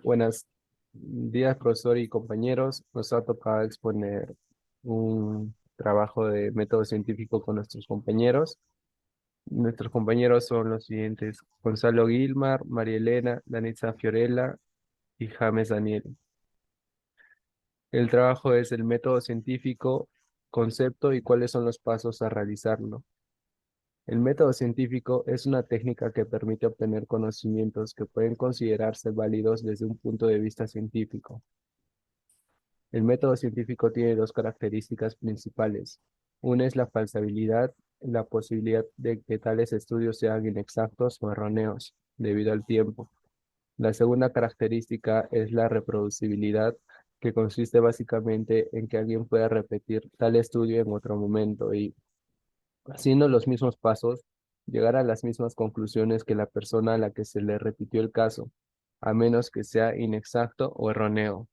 Buenos días, profesor y compañeros. Nos ha tocado exponer un trabajo de método científico con nuestros compañeros. Nuestros compañeros son los siguientes: Gonzalo Guilmar, María Elena, Danitza Fiorella y James Daniel. El trabajo es el método científico, concepto y cuáles son los pasos a realizarlo. El método científico es una técnica que permite obtener conocimientos que pueden considerarse válidos desde un punto de vista científico. El método científico tiene dos características principales. Una es la falsabilidad, la posibilidad de que tales estudios sean inexactos o erróneos debido al tiempo. La segunda característica es la reproducibilidad, que consiste básicamente en que alguien pueda repetir tal estudio en otro momento y, haciendo los mismos pasos, llegar a las mismas conclusiones que la persona a la que se le repitió el caso, a menos que sea inexacto o erróneo.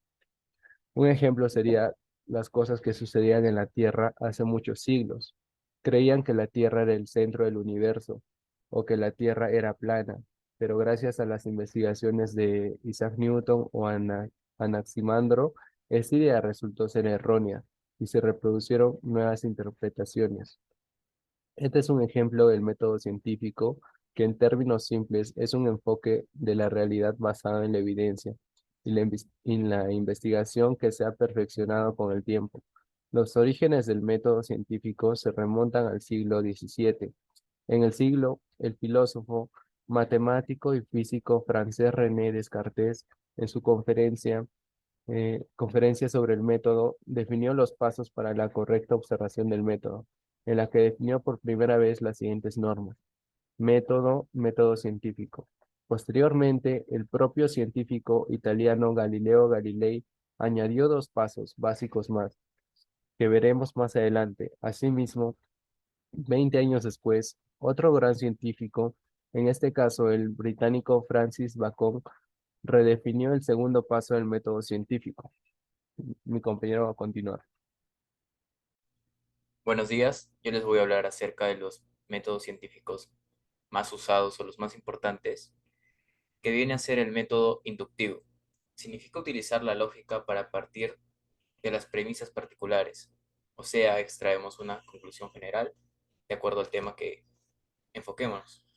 Un ejemplo sería las cosas que sucedían en la Tierra hace muchos siglos. Creían que la Tierra era el centro del universo o que la Tierra era plana, pero gracias a las investigaciones de Isaac Newton o Anaximandro, esta idea resultó ser errónea y se reproducieron nuevas interpretaciones. Este es un ejemplo del método científico que en términos simples es un enfoque de la realidad basado en la evidencia y la investigación que se ha perfeccionado con el tiempo. Los orígenes del método científico se remontan al siglo XVII. En el siglo, el filósofo, matemático y físico francés René Descartes, en su conferencia sobre el método, definió los pasos para la correcta observación del método, en la que definió por primera vez las siguientes normas: método científico. Posteriormente, el propio científico italiano Galileo Galilei añadió dos pasos básicos más, que veremos más adelante. Asimismo, 20 años después, otro gran científico, en este caso el británico Francis Bacon, redefinió el segundo paso del método científico. Mi compañero va a continuar. Buenos días, yo les voy a hablar acerca de los métodos científicos más usados o los más importantes, que viene a ser el método inductivo. Significa utilizar la lógica para partir de las premisas particulares, o sea, extraemos una conclusión general de acuerdo al tema que enfoquemos.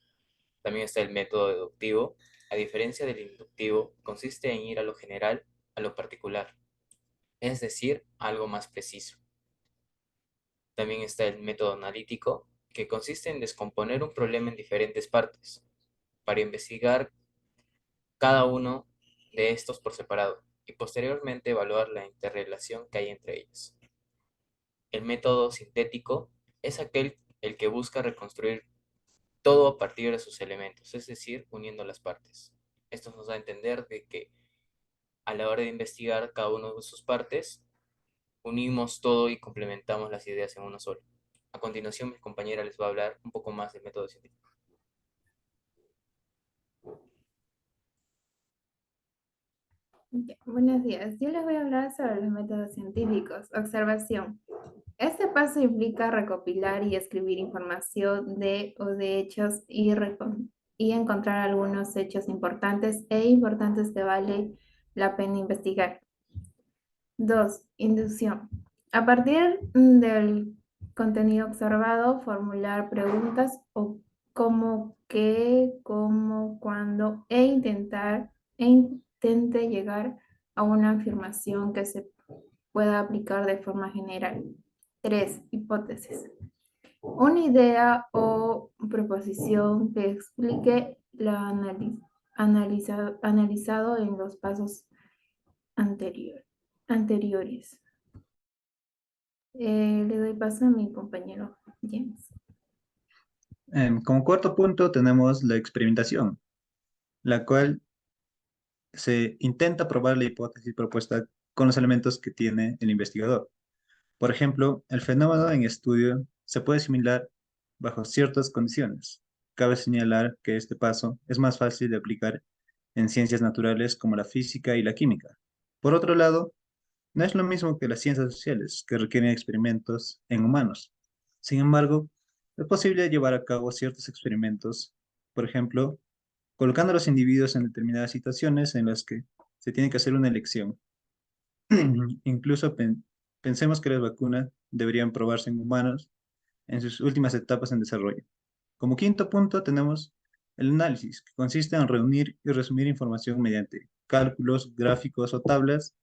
También está el método deductivo. A diferencia del inductivo, consiste en ir a lo general a lo particular, es decir, algo más preciso. También está el método analítico, que consiste en descomponer un problema en diferentes partes para investigar cada uno de estos por separado y posteriormente evaluar la interrelación que hay entre ellos. El método sintético es aquel el que busca reconstruir todo a partir de sus elementos, es decir, uniendo las partes. Esto nos da a entender de que a la hora de investigar cada una de sus partes, unimos todo y complementamos las ideas en uno solo. A continuación, mi compañera les va a hablar un poco más del método científico. Ya, buenos días. Yo les voy a hablar sobre los métodos científicos. Observación. Este paso implica recopilar y escribir información de o de hechos y encontrar algunos hechos importantes que vale la pena investigar. 2. Inducción. A partir del contenido observado, formular preguntas o cómo, qué, cómo, cuándo e intente llegar a una afirmación que se pueda aplicar de forma general. 3. Hipótesis. Una idea o proposición que explique lo analizado en los pasos anteriores. Le doy paso a mi compañero James. Como cuarto punto tenemos la experimentación, la cual se intenta probar la hipótesis propuesta con los elementos que tiene el investigador. Por ejemplo, el fenómeno en estudio se puede simular bajo ciertas condiciones. Cabe señalar que este paso es más fácil de aplicar en ciencias naturales como la física y la química. Por otro lado, no es lo mismo que las ciencias sociales, que requieren experimentos en humanos. Sin embargo, es posible llevar a cabo ciertos experimentos, por ejemplo, colocando a los individuos en determinadas situaciones en las que se tiene que hacer una elección. Incluso pensemos que las vacunas deberían probarse en humanos en sus últimas etapas en desarrollo. Como quinto punto tenemos el análisis, que consiste en reunir y resumir información mediante cálculos, gráficos o tablas.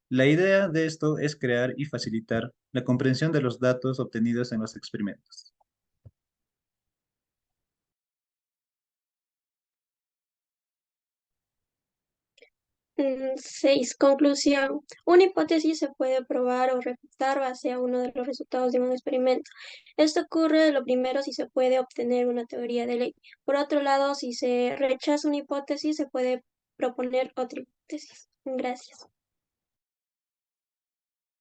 La idea de esto es crear y facilitar la comprensión de los datos obtenidos en los experimentos. 6. Conclusión. Una hipótesis se puede probar o refutar base a uno de los resultados de un experimento. Esto ocurre, lo primero, si se puede obtener una teoría de ley. Por otro lado, si se rechaza una hipótesis, se puede proponer otra hipótesis. Gracias.